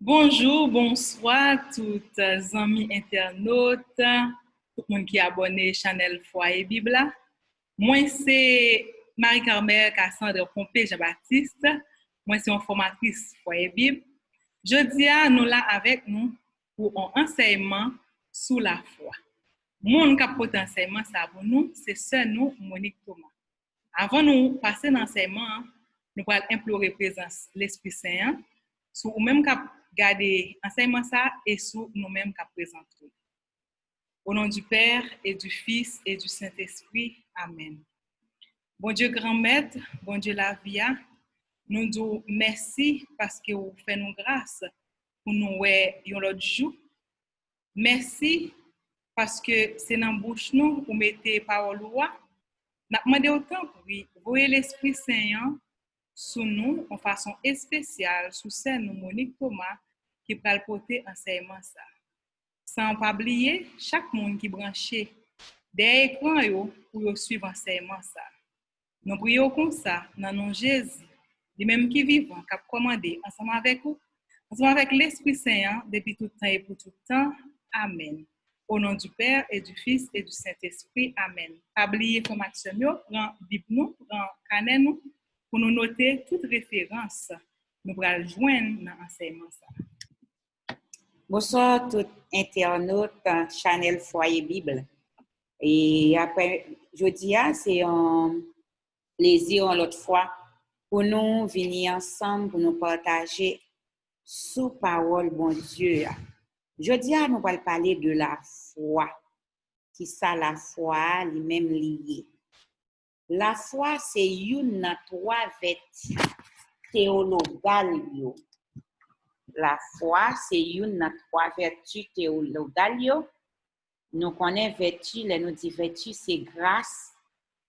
Bonjour, bonsoir toutes amis internautes, tout le monde qui est abonné à Chanel Foyer Bible. Moi, c'est Marie-Carmel Cassandre Pompé Jean-Baptiste. Moi, c'est une formatrice Foyer Bible. Jeudi, nous là avec nous pour un enseignement sur la foi. Mon capote enseignement ça pour nous, c'est sœur nous Monique Thomas. Avant nous passer l'enseignement, nous allons implorer présence l'Esprit Saint sur nous-mêmes qui garder enseignement ça et sur nous-mêmes qui présenter. Au nom du Père et du Fils et du Saint-Esprit, Amen. Bon Dieu grand maître, bon Dieu la vie, nous disons merci parce que vous faites nous grâce pour nous voir l'autre jour. Merci parce que c'est dans la bouche nous vous mettez parole loi. N'a demandé autant pour voyer l'Esprit Saint sous nous en façon spéciale sous celle nous Monique Thomas qui va le porter enseignement ça. Sans pas oublier chaque monde qui branché des écrans pour suivre enseignement ça. Nous prions comme ça dans nom Jésus, les mêmes qui vivent qui a commandé ensemble avec vous, ensemble avec l'Esprit Saint depuis tout temps et pour tout temps. Amen. Au nom du Père et du Fils et du Saint-Esprit. Amen. Pas oublier comme action, prend Bible nous, prend canet nous, pour nous noter toute référence. Nous pourrons joindre dans l'enseignement. Bonsoir tout internaute Chanel Foyer Bible. Et après, jeudi, c'est un plaisir l'autre fois pour nous venir ensemble, pour nous partager sous parole bon Dieu. Jeudi, nous allons parler de la foi. Qui ça la foi, les mêmes liés. La foi, c'est une trois vertus théologales. La foi, c'est une trois vertus théologales. Nous connaissons vertu, nous disons vertu, c'est grâce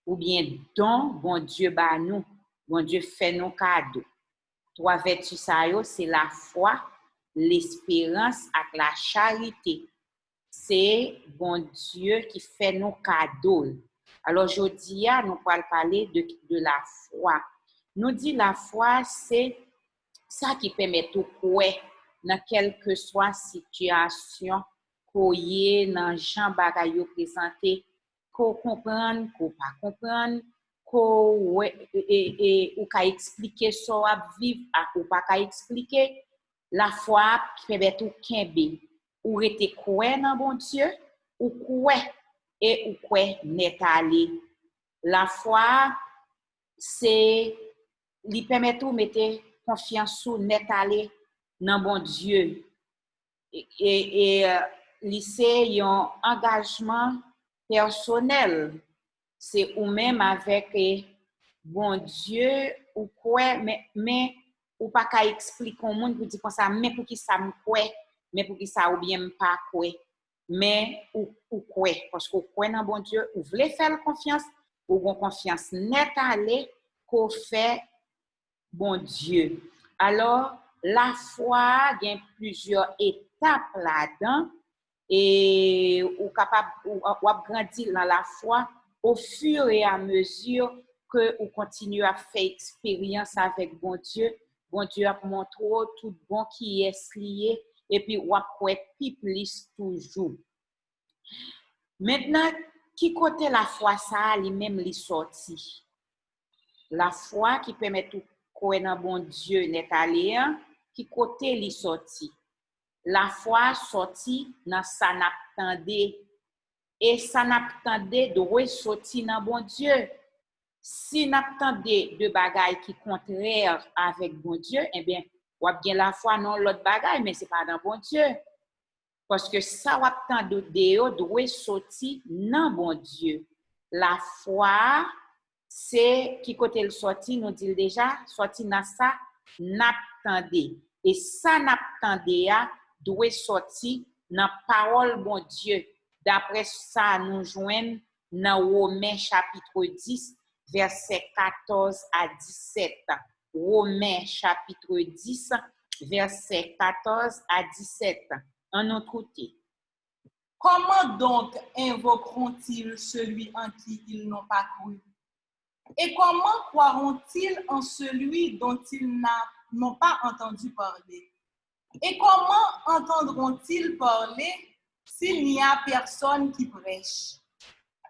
ou bien don, bon Dieu bat nous, bon Dieu fait nos cadeaux. Trois vertus, c'est la foi, l'espérance et la charité. C'est bon Dieu qui fait nos cadeaux. Alors, aujourd'hui, nous allons parler de la foi. Nous dit la foi, c'est ça qui permet de croire dans quelle que soit situation, qu'on y est, dans Jean Bagayo présenté, qu'on comprenne, qu'on pas comprendre, qu'on ou qu'à expliquer ça, à vivre, ou pas qu'à expliquer. La foi qui permet de kembe. Ou rete croire dans bon Dieu, ou croire et ou croire n'est allé. La foi, c'est lui permet de mettre confiance sur n'est allé dans bon Dieu. Et c'est un engagement personnel. C'est ou même avec bon Dieu ou quoi, mais ou pas qu'à expliquer au monde pour dire comme ça, mais pour qui ça me croit, mais pour qui ça ou bien pas quoi, mais ou quoi, parce que quoi dans bon Dieu, ou voulez faire confiance, ou bon confiance n'est allé qu'on fait bon Dieu. Alors, la foi, il y a plusieurs étapes là-dedans et ou capable ou grandir dans la foi au fur et à mesure que vous continuez à faire expérience avec bon Dieu. Bon Dieu a montré tout bon qui est lié et puis ou après plus toujours. Maintenant, qui côté la foi ça lui-même li sorti. La foi qui permet tout croire dans bon Dieu n'est allé qui côté li sorti. La foi sorti dans ça n'attendait et ça n'attendait de ressortir dans bon Dieu. Si n'attendait de bagaille qui contraire avec bon Dieu, eh bien, ou bien la foi non l'autre bagaille, mais c'est pas dans bon Dieu. Parce que ça ou attendre de ressortir dans bon Dieu. La foi, c'est qui côté le sorti, nous dit déjà, sorti dans ça, n'attendait. Et ça n'attendait doit sortir dans parole bon Dieu. D'après ça, nous joignons dans Romains chapitre 10, versets 14 à 17. Romains chapitre 10, versets 14 à 17. En autre côté. Comment donc invoqueront-ils celui en qui ils n'ont pas cru? Et comment croiront-ils en celui dont ils n'ont pas entendu parler? Et comment entendront-ils parler s'il n'y a personne qui prêche?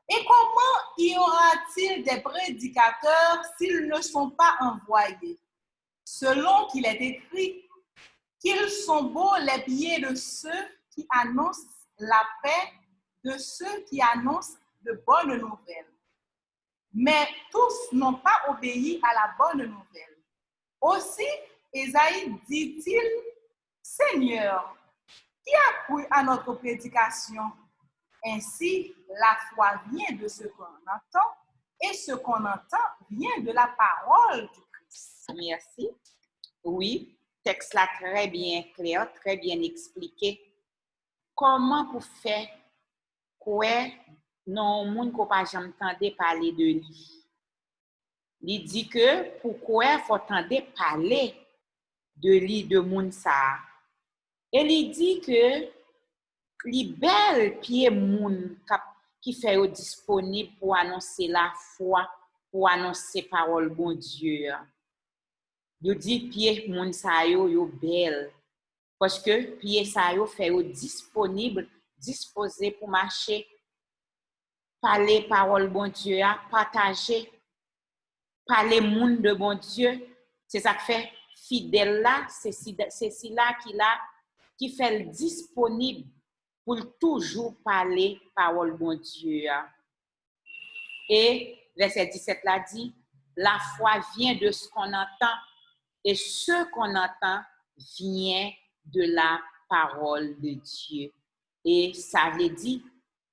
Et comment y aura-t-il des prédicateurs s'ils ne sont pas envoyés? Selon qu'il est écrit, qu'ils sont beaux les pieds de ceux qui annoncent la paix, de ceux qui annoncent de bonnes nouvelles. Mais tous n'ont pas obéi à la bonne nouvelle. Aussi, Ésaïe dit-il, Seigneur, qui a cru à notre prédication? Ainsi, la foi vient de ce qu'on entend, et ce qu'on entend vient de la parole du Christ. Merci. Oui, texte là très bien clair, très bien expliqué. Comment pour faire quoi non moun ko pa jamais entendre parler de lui. Il dit que pourquoi faut entendre parler de lui de moun ça. Et il dit que les belles pieds moun qui fait disponible pour annoncer la foi, pour annoncer parole bon Dieu. Yo dit pied moun sa yo belle parce que pied sa yo fait disponible, disposé pour marcher, parler parole bon Dieu, partager, parler moun de bon Dieu. C'est ça que fait fidèle là, c'est là qui fait le disponible pour toujours parler parole bon Dieu. Et verset 17 là dit, la foi vient de ce qu'on entend et ce qu'on entend vient de la parole de Dieu. Et ça veut dire,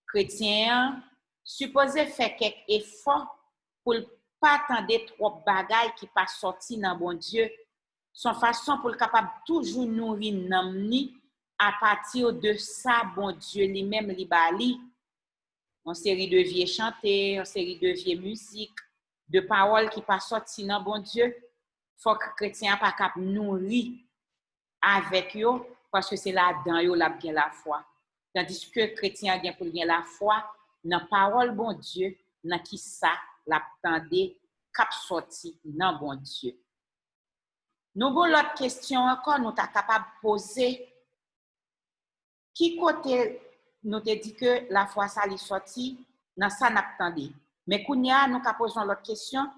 chrétien, supposé faire quelques efforts pour ne pas attendre trop de bagailles qui pas sorti dans bon Dieu. Son façon pour le capable toujours nourrir namni à partir de ça, bon Dieu lui-même li bali. Une série de vieux chantés, une série de vieux musiques, de paroles qui pas sorti dans bon Dieu. Faut que chrétien pas cap nourrir avec eux parce que c'est là-dedans yo la bien la foi. Tandis que chrétien bien pour bien la foi dans parole bon Dieu, dans qui ça l'attendait cap sorti dans bon Dieu. Nous avons l'autre question encore nous ta capable poser qui côté nous te dit que la foi ça li sorti dans ça n'attendait. Mais kounya nous ka posons l'autre question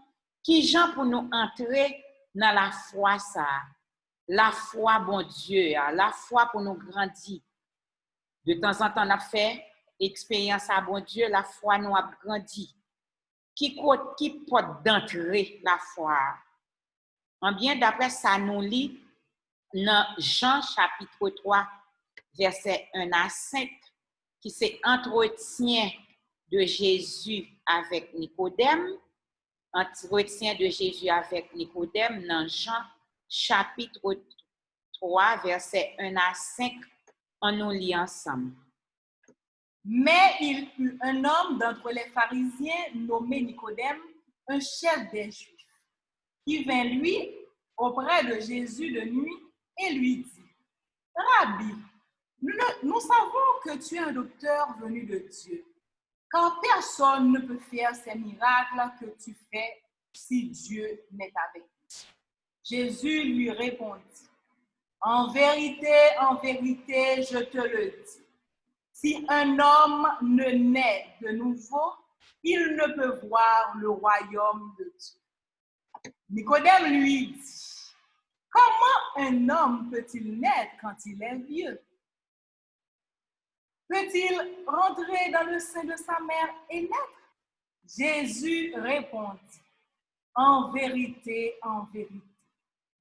qui gens pour nous entrer dans la foi ça. La foi, bon Dieu, la foi pour nous grandir. De temps en temps, on a fait expérience à bon Dieu, la foi nous a grandi. Qui peut d'entrer la foi? En bien, d'après ça, nous lit dans Jean chapitre 3, verset 1 à 5, qui c'est entretien de Jésus avec Nicodème. Entretien de Jésus avec Nicodème dans Jean chapitre 3, verset 1 à 5, on nous lit ensemble. Mais il eut un homme d'entre les pharisiens nommé Nicodème, un chef des Juifs, qui vint lui auprès de Jésus de nuit et lui dit, Rabbi, nous savons que tu es un docteur venu de Dieu, car personne ne peut faire ces miracles que tu fais si Dieu n'est avec toi. Jésus lui répondit, en vérité, je te le dis, si un homme ne naît de nouveau, il ne peut voir le royaume de Dieu. Nicodème lui dit, comment un homme peut-il naître quand il est vieux? Peut-il rentrer dans le sein de sa mère et naître? Jésus répondit, en vérité,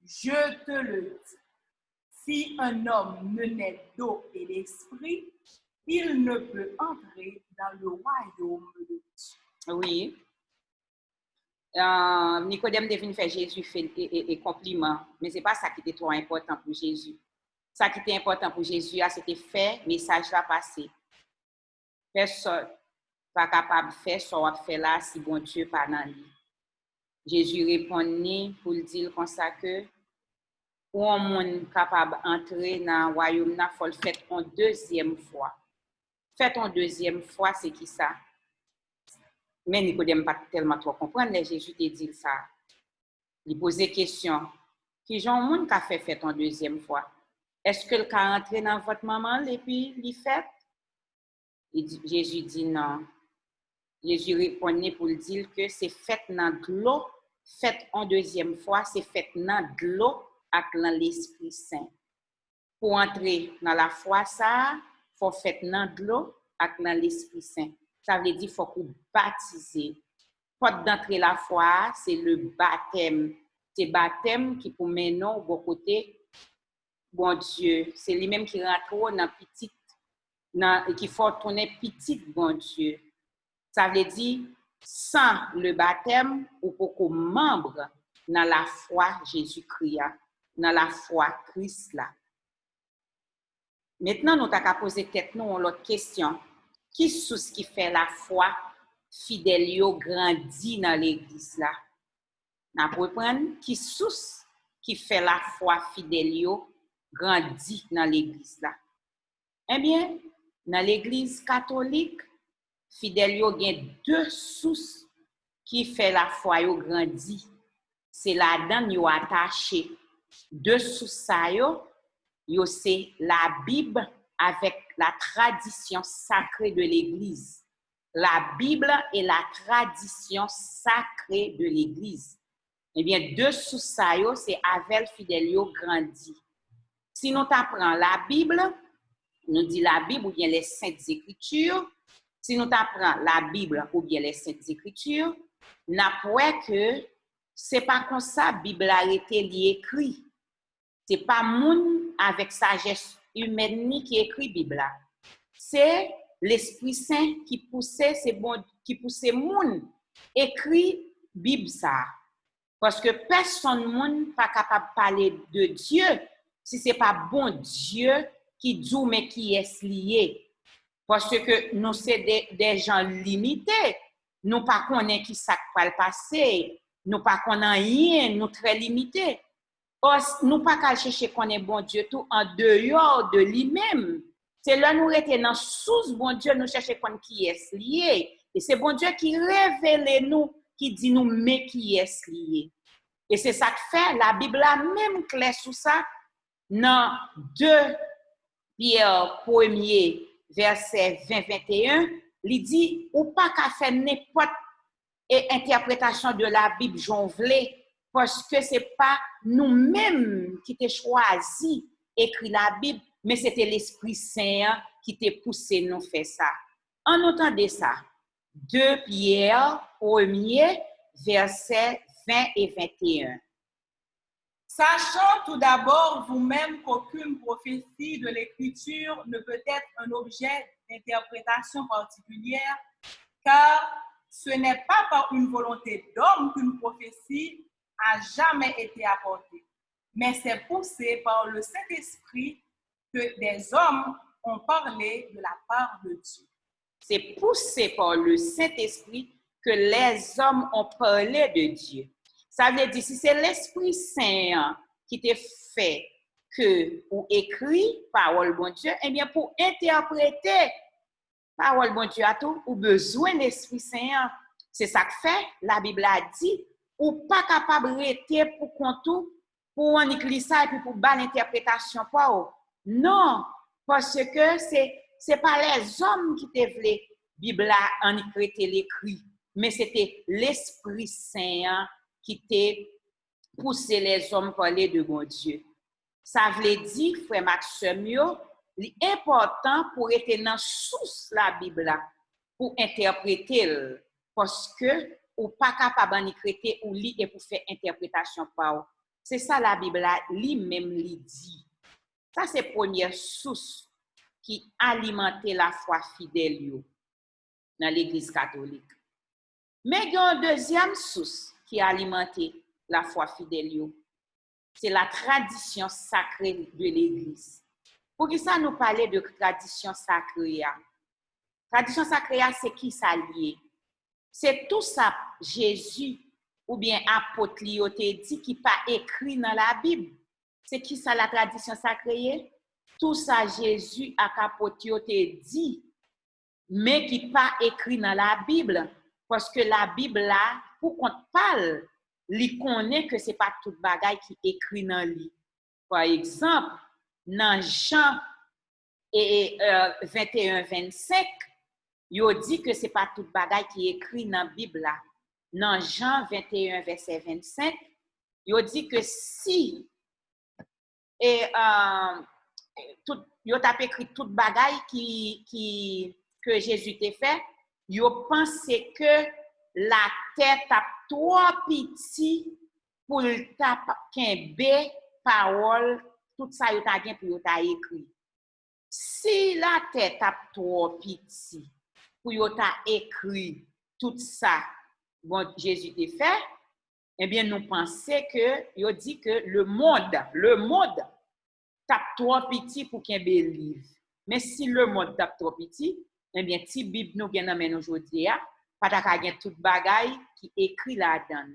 je te le dis, si un homme ne naît d'eau et d'esprit, il ne peut entrer dans le royaume de Dieu. Oui. Nicodème devine faire Jésus et compliment, mais ce n'est pas ça qui était trop important pour Jésus. Ça qui était important pour Jésus, c'était faire message là passer. Personne pas capable de faire ce qu'on fait là si bon Dieu pas dans lui. Jésus répondit pour dire comme ça que pour un monde capable d'entrer dans le royaume, il faut le faire une deuxième fois. Faire une deuxième fois, c'est qui ça? Mais Nicodème pas tellement trop comprendre, mais Jésus te dit ça. Il pose des questions. Qui gens monde qui a fait une deuxième fois? est-ce que le cas rentré dans votre maman et puis il fait? Jésus dit non. Jésus répondait pour dire que c'est fait dans de l'eau, fait en deuxième fois, c'est fait dans de l'eau avec l'Esprit Saint. Pour entrer dans la foi, ça, il faut faire dans de l'eau avec l'Esprit Saint. Ça veut dire qu'il faut qu'on baptiser. Porte d'entrer la foi, c'est le baptême. C'est le baptême qui pour mener au bon côté, bon Dieu. C'est lui-même qui rentre dans petite, qui faut tourner petit, bon Dieu. Ça veut dire, sans le baptême, ou pour membre dans la foi Jésus-Christ, dans la foi Christ là. Maintenant, nous avons posé tête nous l'autre question. Qui est-ce qui fait la foi fidèle grandit dans l'église là? Nous reprendre qui est-ce qui fait la foi fidèle grandit dans l'église là? Eh bien, dans l'église catholique, fidèle il y a deux sources qui fait la foi grandit. C'est là-dedans yo attaché. Deux sources ça yo c'est la Bible avec la tradition sacrée de l'Église. La Bible et la tradition sacrée de l'Église. Eh bien, deux sources ça c'est avec fidèle grandit. Si nous apprenons la Bible, nous dit la Bible ou bien les Saintes Écritures. Si nous apprenons la Bible ou bien les Saintes Écritures, nous apprenons que c'est pas comme ça la Bible a été écrit. C'est pas moun avec sagesse humaine qui écrit la Bible. C'est l'Esprit Saint qui poussait moun écrit Bible ça. Parce que personne moun pas capable de parler de Dieu si c'est pas bon Dieu qui dit mais qui est lié. Parce que nous sommes des gens limités. Nous pas connaissons qui ça va le passer. Nous pas connaissons rien, nous très limités. Nous pas qu'à chercher qu'on est bon Dieu tout en dehors de lui-même. C'est là nous étions dans sous bon Dieu, nous chercher qu'on qui est lié. Et c'est bon Dieu qui révèle nous, qui dit nous mais qui est lié. Et c'est ça que fait la Bible a même clair sur ça dans 2 Pierre 1er verset 20-21, il dit ou pas qu'à faire n'importe interprétation de la Bible jonglée parce que c'est pas nous-mêmes qui t'ai choisi écrit la Bible, mais c'était l'Esprit Saint qui t'a poussé nous faire ça. En entendez ça. 2 Pierre 1er verset 20 et 21. Sachant tout d'abord vous-même qu'aucune prophétie de l'Écriture ne peut être un objet d'interprétation particulière, car ce n'est pas par une volonté d'homme qu'une prophétie a jamais été apportée, mais c'est poussé par le Saint-Esprit que des hommes ont parlé de la part de Dieu. C'est poussé par le Saint-Esprit que les hommes ont parlé de Dieu. Ça veut dire, si c'est l'Esprit Saint qui t'a fait que ou écrit parole bon Dieu, eh bien pour interpréter parole bon Dieu à tout, ou besoin de l'Esprit Saint. C'est ça que fait, la Bible a dit, ou pas capable de rester pour compte pour en écrire ça et puis pour bonne interprétation pas. Non, parce que c'est pas les hommes qui te voulaient Bible en l'écrit, mais c'était l'Esprit Saint qui t'a poussé les hommes à parler de bon Dieu. Ça veut dire, frère Maxime, l'important pour être dans sous la Bible pour interpréter, parce que ou pas capable d'interpréter ou lire et pour faire interprétation par. C'est ça la Bible lui-même lui dit. Ça c'est la première source qui alimentait la foi fidèle dans l'Église catholique. Mais il y a une deuxième source qui alimentait la foi fidèle, c'est la tradition sacrée de l'Église. Pour qui ça nous parlait de tradition sacrée? Tradition sacrée, c'est qui ça lié? C'est tout ça Jésus ou bien apôtre te dit qui pas écrit dans la Bible. C'est qui ça la tradition sacrée? Tout ça Jésus à apôtre te dit mais qui pas écrit dans la Bible parce que la Bible là pour qu'on parle, il connaît que c'est pas toute bagaille qui écrit dans lui. Par exemple, dans Jean 21-25, yo dit que c'est pas tout bagay qui est écrit dans la Bible là. Dans Jean 21, verset 25, yo dit que si yo t'a écrit tout bagay que Jésus t'a fait, yo pensé que la tête a trop petit pour t'a kembe parole tout ça yo t'a gen pour yo t'a écrit. Si la tête a trop petit pour yo t'a écrit tout ça bon Jésus t'a fait, eh bien nous pensons que yo dit que le monde tape trop petit pour qu'il y ait un livre. Mais si le monde tape trop petit, eh bien, si la Bible nous gagne aujourd'hui, pas ta gagne tout bagaille qui écrit là-dedans.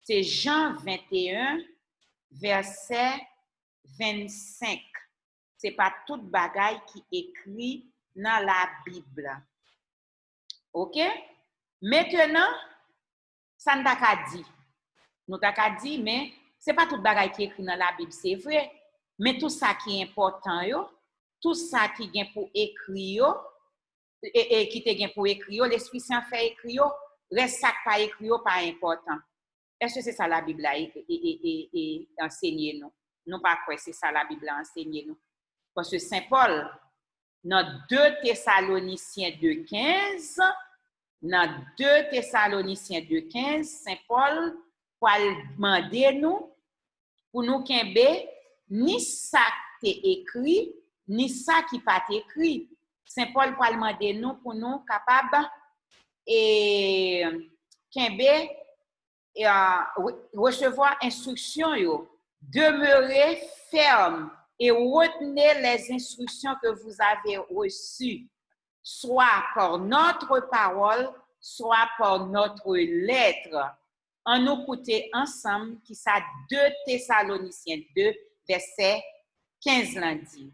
C'est Jean 21, verset 25. C'est pas tout bagaille qui écrit dans la Bible. OK? Maintenant, ça n'a pas dit. Nous t'a dit, mais c'est pas tout bagaille qui écrit dans la Bible, c'est vrai. Mais tout ça qui est important, tout ça qui est pour écrire, et qui te pour écrire, l'Esprit Saint fait écrire, reste ça pas écrire, pas important. Est-ce que c'est ça la Bible et enseigné nous? Non pas quoi, c'est ça la Bible a enseigné nous. Parce que Saint Paul, dans 2 Thessaloniciens 2:15, dans 2 Thessaloniciens 2:15, Saint Paul va demander nous pour nous kembe ni ça qui est écrit, ni ça qui pas écrit. Saint Paul va demander nous pour nous capables et kembe recevoir instruction yo, demeurer ferme et retenez les instructions que vous avez reçues, soit par notre parole, soit par notre lettre. On nous écoutait ensemble qui ça 2 Thessaloniciens 2, verset 15 lundi.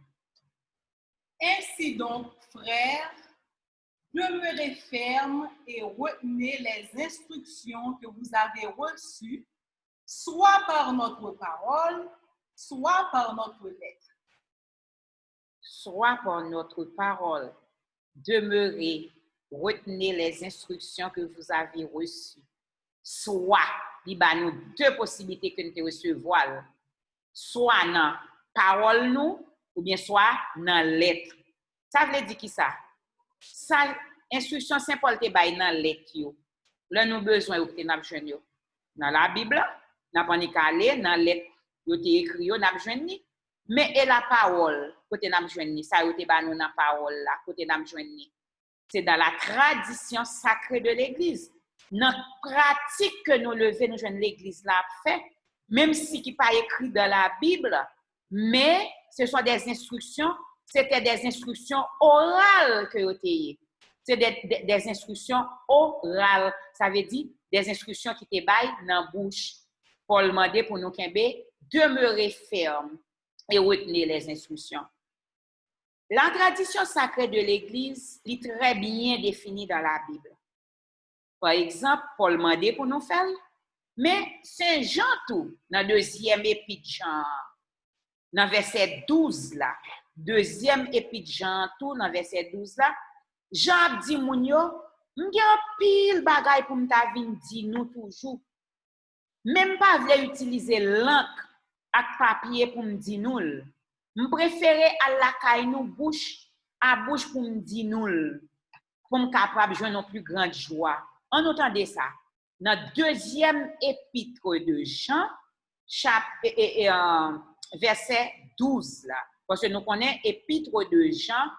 Ainsi donc, frères, demeurez fermes et retenez les instructions que vous avez reçues, soit par notre parole, soit par notre lettre. Soit par notre parole, demeurez, retenez les instructions que vous avez reçues. Soit, il y a nous 2 possibilités que nous recevoir. Soit dans parole nous, ou bien soit dans lettre. Ça veut dire qui ça? Ça, instruction Saint Paul te bay dans lettre yo. Là nous besoin ou te n'a besoin yo. Dans la Bible, n'a pas ni calé dans lettre yo te écrit yo n'a besoin ni. Mais et la parole, côté n'a besoin ni, ça yo te ba nous dans parole là, côté n'a besoin ni. C'est dans la tradition sacrée de l'église. Notre pratique que nous levons, nous joignons l'église là fait, même si qui pas écrit dans la Bible, mais ce sont des instructions, c'était des instructions orales que vous avez. C'est des instructions orales, ça veut dire des instructions qui te baillent dans la bouche. Paul demandait pour nous kembe demeurer ferme et retenir les instructions. La tradition sacrée de l'église est très bien définie dans la Bible. Par exemple, Paul demandait pour nous faire, mais Saint Jean tout, dans 2e épître Jean, dans verset 12 là, 2e épître Jean tout, dans verset 12 là, Jean dit moun yo, m'gen pile bagay pour m'ta vinn di nous toujours. Même pas vle utiliser l'encre ak papier pour m'di nous. M'préférer à la kay nous bouche à bouche pour m'di nous, pour m'capable joindre une plus grande joie. On entendait ça. Dans 2e épître de Jean, verset 12 là. Parce que nous connaissons épître de Jean,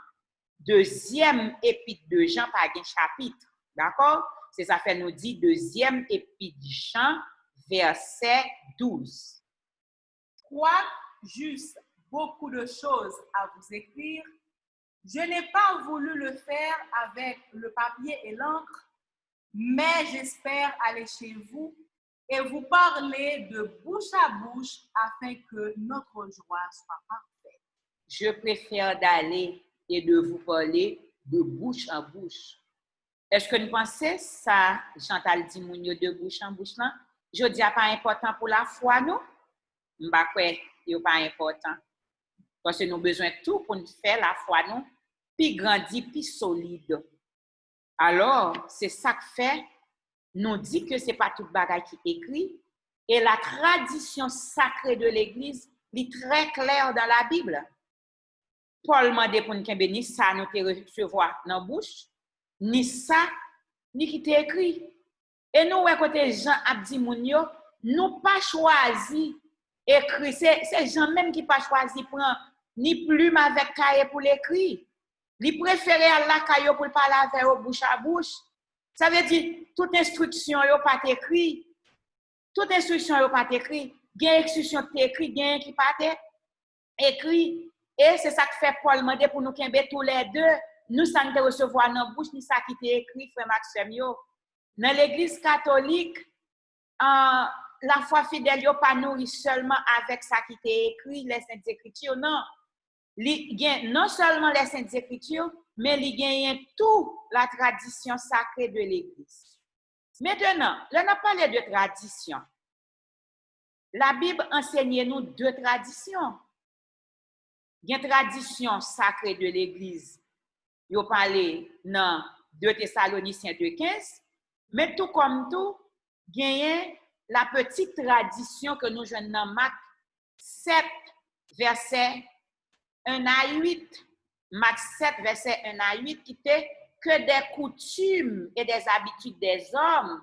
2e épître de Jean par un chapitre. D'accord? C'est ça fait nous dit 2e épître de Jean, verset 12. Quoique j'eusse beaucoup de choses à vous écrire, je n'ai pas voulu le faire avec le papier et l'encre, mais j'espère aller chez vous et vous parler de bouche à bouche afin que notre joie soit parfaite. Je préfère d'aller et de vous parler de bouche en bouche. Est-ce que nous pensez ça, Chantal dit mounio de bouche en bouche là? Je dis pas important pour la foi, non? M'ba quoi, c'est pas important. Parce que nous avons besoin de tout pour nous faire la foi, nous, puis grandir, puis solide. Alors, c'est ça que fait, nous dit que ce n'est pas tout bagage qui est écrit. Et la tradition sacrée de l'Église est très claire dans la Bible. Paul m'a dit pour nous ni ça nous te recevoir dans la bouche, ni ça, ni qui t'est écrit. Et nous, côté Jean Abdi Mounio, nous pas choisi écrit. C'est Jean même qui pas choisi prendre ni plume avec cahier pour l'écrire. Il préférait à la cahier pour parler avec eux bouche à bouche. Ça veut dire toute instruction n'est pas écrite. Toute instruction n'est pas écrite. Il y a une instruction qui est écrite, il y a une qui n'est pas écrite. Et c'est ça que fait Paul demander pour nous qu'il tous les deux. Nous, ça ne recevoir dans la bouche, ni ça qui est écrit, frère Maxime. Dans l'Église catholique, la foi fidèle n'est pas nourrie seulement avec ça qui est écrit, les Saintes Écritures. Non. Il y a non seulement les Saintes Écritures, mais il y a toute la tradition sacrée de l'Église. Maintenant, là, on a parlé de tradition. La Bible enseigne nous deux traditions. Il y a une tradition sacrée de l'Église. Il y a parlé dans 2 Thessaloniciens 2,15, mais tout comme tout, il y a la petite tradition que nous jouons dans Marc 7, verset 1 à 8. Marc 7, verset 1 à 8, qui était que des coutumes et des habitudes des hommes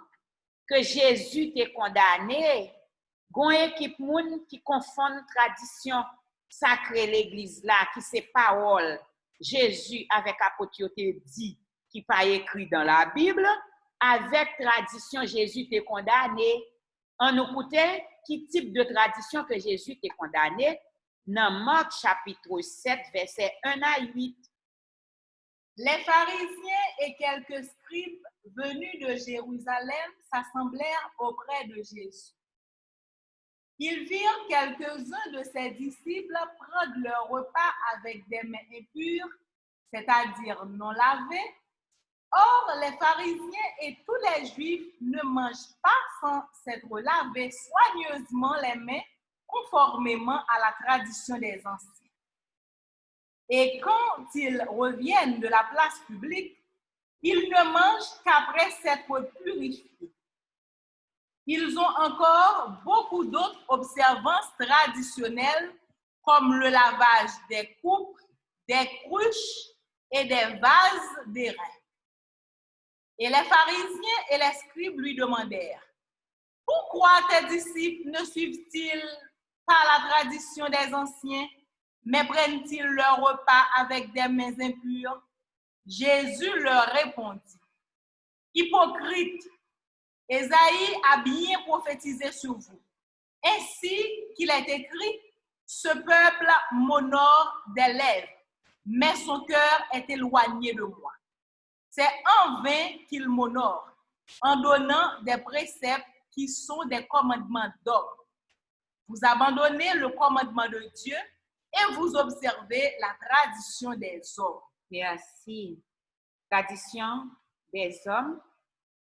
que Jésus t'a condamné. Gon équipe moun qui confond tradition sacrée l'Église là, qui c'est parole Jésus avec apôtre dit qui pas écrit dans la Bible, avec tradition Jésus t'a condamné. On nous écoutait qui type de tradition que Jésus t'a condamné dans Marc chapitre 7 verset 1 à 8. Les pharisiens et quelques scribes venus de Jérusalem s'assemblèrent auprès de Jésus. Ils virent quelques-uns de ses disciples prendre leur repas avec des mains impures, c'est-à-dire non lavées. Or, les pharisiens et tous les juifs ne mangent pas sans s'être lavés soigneusement les mains, conformément à la tradition des anciens. Et quand ils reviennent de la place publique, ils ne mangent qu'après s'être purifiés. Ils ont encore beaucoup d'autres observances traditionnelles, comme le lavage des coupes, des cruches et des vases d'airain. Et les pharisiens et les scribes lui demandèrent, « Pourquoi tes disciples ne suivent-ils pas la tradition des anciens, mais prennent-ils leur repas avec des mains impures? » Jésus leur répondit, « Hypocrite, Ésaïe a bien prophétisé sur vous. Ainsi qu'il est écrit, ce peuple m'honore des lèvres, mais son cœur est éloigné de moi. C'est en vain qu'il m'honore, en donnant des préceptes qui sont des commandements d'homme. Vous abandonnez le commandement de Dieu et vous observez la tradition des hommes. » Merci. Tradition des hommes.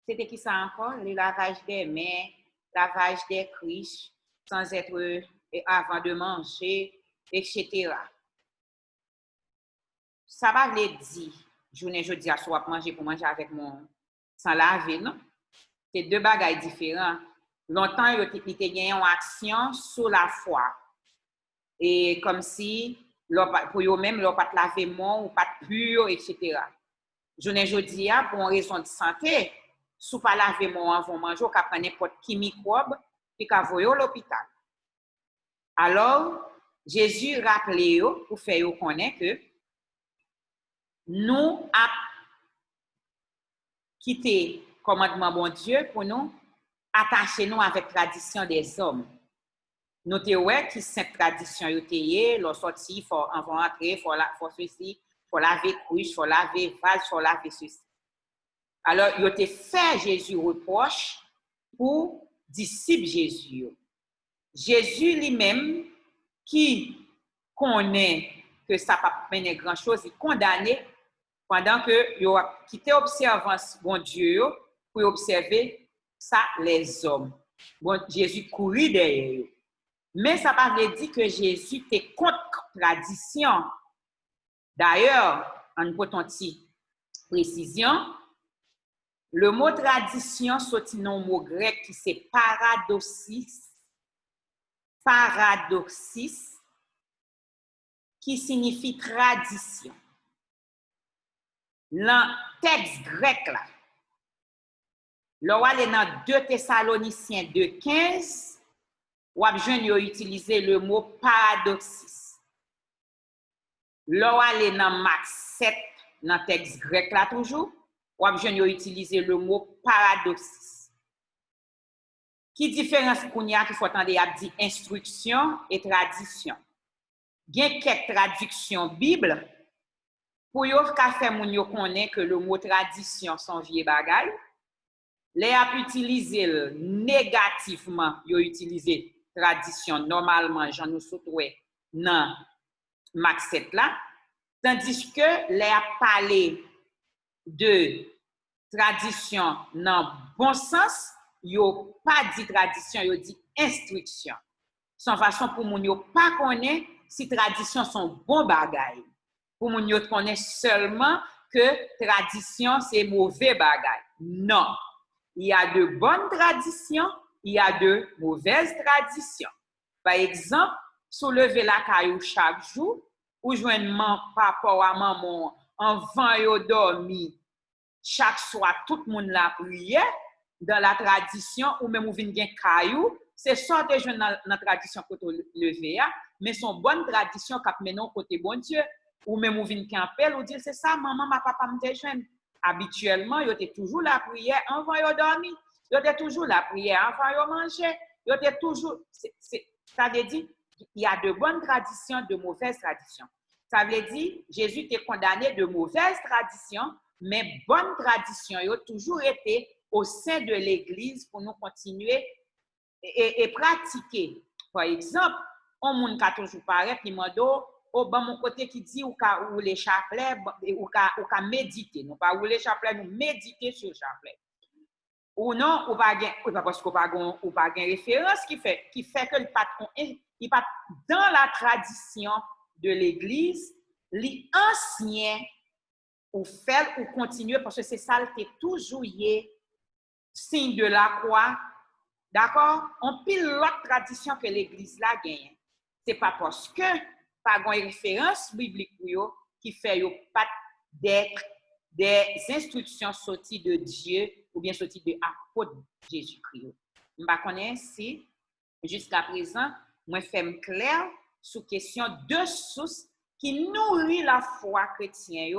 C'était qui ça encore? Le lavage des mains, lavage des cruches, sans être avant de manger, etc. Ça va le dire, journée jeudi à soir manger pour manger avec mon sans laver, non? C'est deux bagages différents. Longtemps, il y a une action sur la foi. Et comme si, pour eux-mêmes, ils n'ont pas de laver mon ou pas de pur, etc. Journée jeudi, pour une raison de santé, si vous ne lavez mon avant manger, vous pouvez n'importe qui microbe, puis vous voyez à l'hôpital. Alors, Jésus rappelait pour faire connaître que nous avons quitté le commandement bon Dieu pour nous attacher nous avec la tradition des hommes. Nous avons qui cette tradition, nous sortir, il faut entrer, il faut ceci, il faut laver couche, il faut laver vase, il faut laver ceci. Alors, il a fait Jésus reproche pour disciple Jésus. Jésus lui-même, qui connaît que ça ne peut pas mener grand-chose, il condamné pendant que il a quitté l'observance bon Dieu pour observer ça les hommes. Bon, Jésus courit derrière eux. Mais ça ne veut pas dire que Jésus était contre tradition. D'ailleurs, en petite précision, le mot tradition sorti dans le mot grec qui c'est paradoxis, qui signifie tradition. Dans le texte grec, là, là, dans 2 Thessaloniciens 2,15, ou a utilisé le mot paradoxis. Là, dans Marc 7, dans le texte grec, là, toujours, ou a utilisé le mot paradoxis. Qui différence qu'on y a qu'il faut attendre à dire instruction et tradition? Il y a quelques traductions Bible pour yo ka faire moun yo connaît que le mot tradition son vieux bagay. Les a utilisé négativement, yo utilisé tradition normalement j'en nous souhaite dans Marc 7 là, tandis que les a parlé de tradition dans bon sens, yo pas dit tradition, yo dit instruction. Son façon pour moun yo pas connaît si tradition sont bon bagay. Pour moun yo connaît seulement que tradition c'est mauvais bagay. Non. Il y a de bonnes traditions, il y a de mauvaises traditions. Par exemple, soulever la caillou chaque jour, ou joindre papa ou maman avant yo dormi, chaque soir tout le monde la prière dans la tradition ou même ou vinn gen caillou, c'est ça de joindre dans la tradition côté lever, mais son bonne tradition k'ap menon côté bon Dieu ou même ou vinn campel ou dire c'est ça maman ma papa me joindre. Habituellement, yo était toujours la prière avant yo dormir, yo était toujours la prière avant yo manger, yo était toujours ça veut dire il y a de bonnes traditions, de mauvaises traditions. Ça veut dire Jésus était condamné de mauvaises traditions, mais bonnes traditions yo toujours été au sein de l'église pour nous continuer et pratiquer. Par exemple, on moun ka toujours paraître li mando au ban mon côté qui dit ou les chapelets ou ka méditer, non pas ou les chapelets nous méditer sur chapelet. Ou non ou pas parce qu'on pas gain référence qui fait que il pas dans la tradition de l'église, l'ancien ou faire ou continuer parce que c'est ça qui est toujours signe de la croix. D'accord? On pile l'autre tradition que l'église là gagne. C'est pas parce que pas une référence biblique pour yo qui fait yo pas d'être des instructions sorties de Dieu ou bien sorties de apôtre Jésus-Christ. Je ne connais pas si jusqu'à présent moi fait clair sur question de sources qui nourrit la foi chrétienne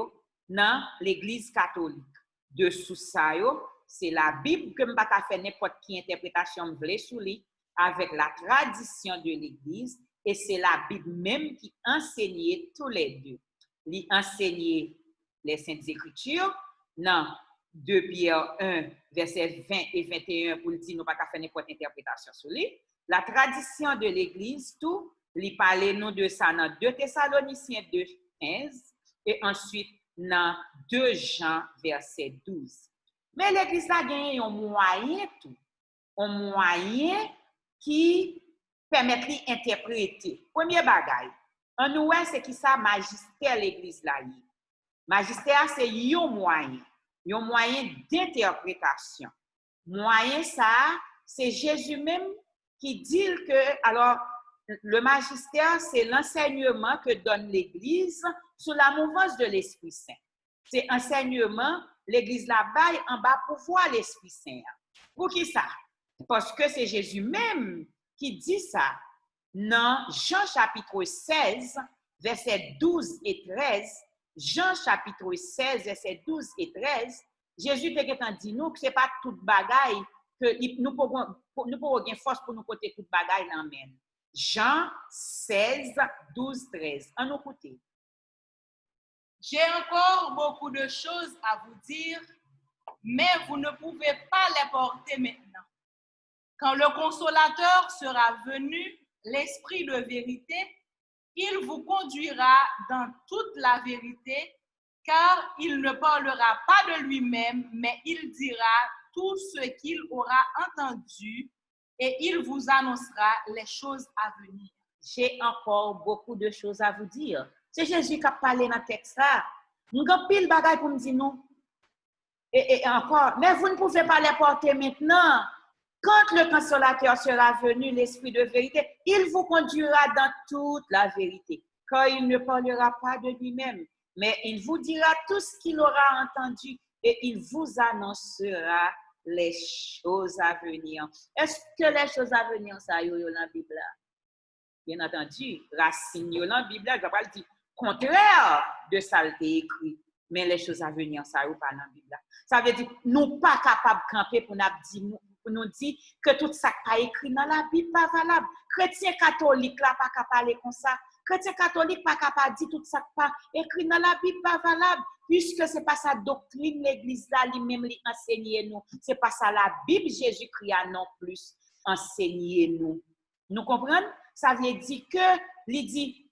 dans l'église catholique. De sources ça yo, c'est la Bible que m'pa ka faire n'importe qui interprétation m'vle sous li avec la tradition de l'église. Et c'est la Bible même qui enseignait tous les deux. Il enseignait les Saintes Écritures dans 2 Pierre 1, versets 20 et 21 pour dire nous pas faire n'importe interprétation sur lui. La tradition de l'Église, tout, il parlait nous de ça dans 2 Thessaloniciens 2, 15 et ensuite dans 2 Jean, verset 12. Mais l'Église a gagné un moyen tout, un moyen qui permettre d'interpréter. Premier bagay, en nous c'est qui ça magistère l'église là. Magistère c'est un moyen d'interprétation. Moyen ça, c'est Jésus même qui dit que alors le magistère c'est l'enseignement que donne l'église sous la mouvance de l'Esprit Saint. C'est enseignement l'église là-bas en bas pour voir l'Esprit Saint. Pour qui ça? Parce que c'est Jésus même qui dit ça dans Jean chapitre 16, versets 12 et 13. Jean chapitre 16, versets 12 et 13. Jésus te dit nous que ce n'est pas toute bagaille que nous pouvons avoir force pour nous côté toute bagaille dans men. Jean 16, 12, 13. En nous côté. J'ai encore beaucoup de choses à vous dire, mais vous ne pouvez pas les porter maintenant. Quand le consolateur sera venu, l'Esprit de vérité, il vous conduira dans toute la vérité, car il ne parlera pas de lui-même, mais il dira tout ce qu'il aura entendu et il vous annoncera les choses à venir. J'ai encore beaucoup de choses à vous dire. C'est Jésus qui a parlé dans le texte là. Nous avons pile bagaille pour me dire non. Et encore, mais vous ne pouvez pas les porter maintenant. Quand le consolateur sera venu, l'Esprit de vérité, il vous conduira dans toute la vérité. Car il ne parlera pas de lui-même, mais il vous dira tout ce qu'il aura entendu et il vous annoncera les choses à venir. Est-ce que les choses à venir, ça y est dans la Bible? Bien entendu, racine dans la Bible, je ne vais pas dire contraire de ça écrit, mais les choses à venir, ça y est pas dans la Bible. Ça veut dire nous pas capables de camper pour nous dire que tout ça qui est écrit dans la Bible pas valable. Chrétien catholique là pas capable parler comme ça. Chrétien catholique pas capable dire tout ça qui pas écrit dans la Bible pas valable puisque c'est pas sa doctrine l'église là lui-même lui enseigner nous. C'est pas ça la Bible Jésus-Christ a non plus enseigner nous. Nous comprenons? Ça veut dire que il dit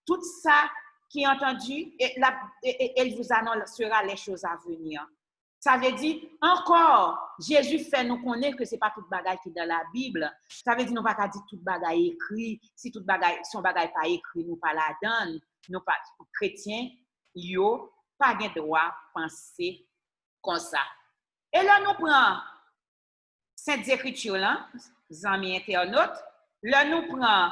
tout ça qui est entendu et elle vous annoncera les choses à venir. Ça veut dire, encore, Jésus fait nous connaître que ce n'est pas toute bagaille qui est dans la Bible. Ça veut dire, nous ne pouvons pas dire toute bagaille écrit. Si toute bagaille, si on bagaille pas écrit, nous pas la donne. Nous pas chrétiens, yo, pas de droit penser comme ça. Et là, nous prenons Sainte Écriture là, amis internautes. Là, nous prenons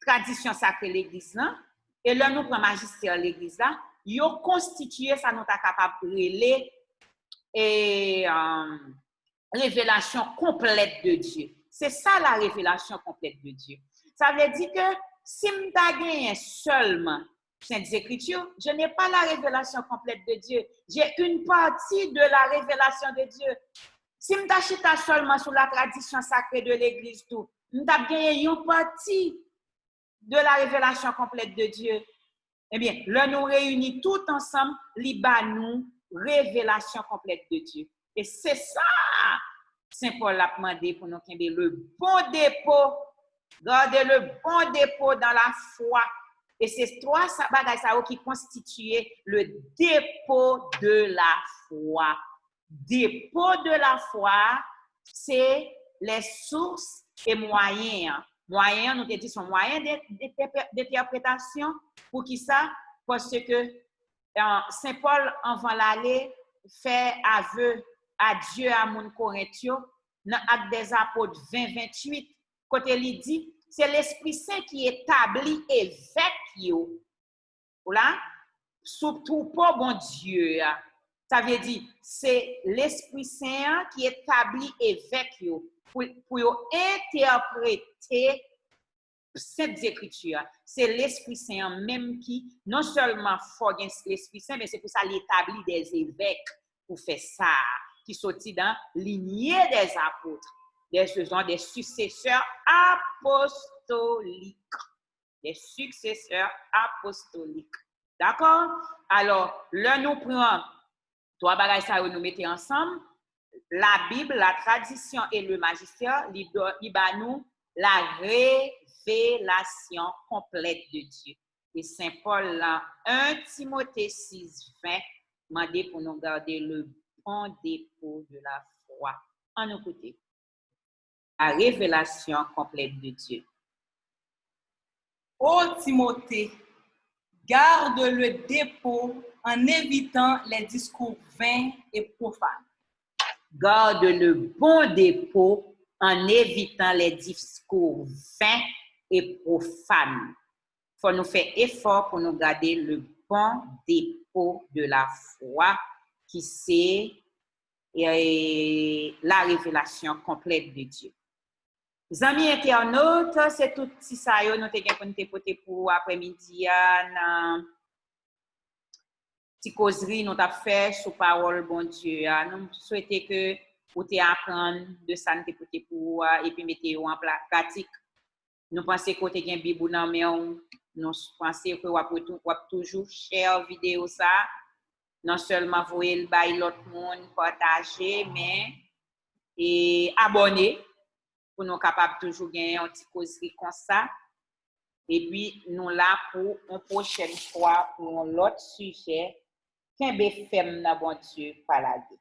tradition sacrée l'église là. Et là, nous prenons magistère l'église là. Yo constitué ça, nous sommes capables de relayer et révélation complète de Dieu. C'est ça la révélation complète de Dieu. Ça veut dire que si je gagne seulement Sainte Écriture, je n'ai pas la révélation complète de Dieu. J'ai une partie de la révélation de Dieu. Si je t'achète seulement sur la tradition sacrée de l'Église, tout, je gagne une partie de la révélation complète de Dieu. Eh bien, là, nous réunissons tout ensemble, nous révélation complète de Dieu. Et c'est ça, Saint Paul a demandé pour nous qu'il y ait le bon dépôt, garder le bon dépôt dans la foi. Et c'est trois bagages qui constituent le dépôt de la foi. Dépôt de la foi, c'est les sources et moyens. Moyens, nous te dit, sont moyens d'interprétation. Pour qui ça? Parce que Saint Paul, avant l'aller, fait aveu à Dieu à mon Corinthio, dans Actes des Apôtres 20-28, côté il dit, c'est l'Esprit Saint qui établit évêque, voilà, surtout pour bon Dieu. Ça veut dire, c'est l'Esprit Saint qui établit évêque pour interpréter cette écriture. C'est l'Esprit Saint même qui, non seulement forge l'Esprit Saint, mais c'est pour ça qu'il établit des évêques pour faire ça, qui sortent dans la lignée des apôtres, des successeurs apostoliques. Des successeurs apostoliques. D'accord? Alors, là, nous prenons trois bagages ça nous mettons ensemble. La Bible, la tradition et le magistère, il nous la révélation complète de Dieu. Et Saint Paul, là, 1 Timothée 6:20, demandé pour nous garder le bon dépôt de la foi. En nous côté. La révélation complète de Dieu. Ô Timothée, garde le dépôt en évitant les discours vains et profanes. Garde le bon dépôt en évitant les discours vains et profanes. Il faut nous faire effort pour nous garder le bon dépôt de la foi qui c'est la révélation complète de Dieu. Amis internautes, c'est tout ça nous avons pour après-midi petite causerie nous avons fait sur parole bon Dieu. Nous souhaitons que vous apprendre de ça nous pour et puis mettez en pratique. Nous pensons que vous avez une Bible dans main, nous pensons que vous avez toujours share vidéo ça. Non seulement vous le bail l'autre monde partager mais et abonner pour nous capables toujours gagner un petit causerie comme ça. Et puis, nous là pour une prochaine fois, pour un autre sujet, qu'un beffem n'a bon Dieu pas la vie.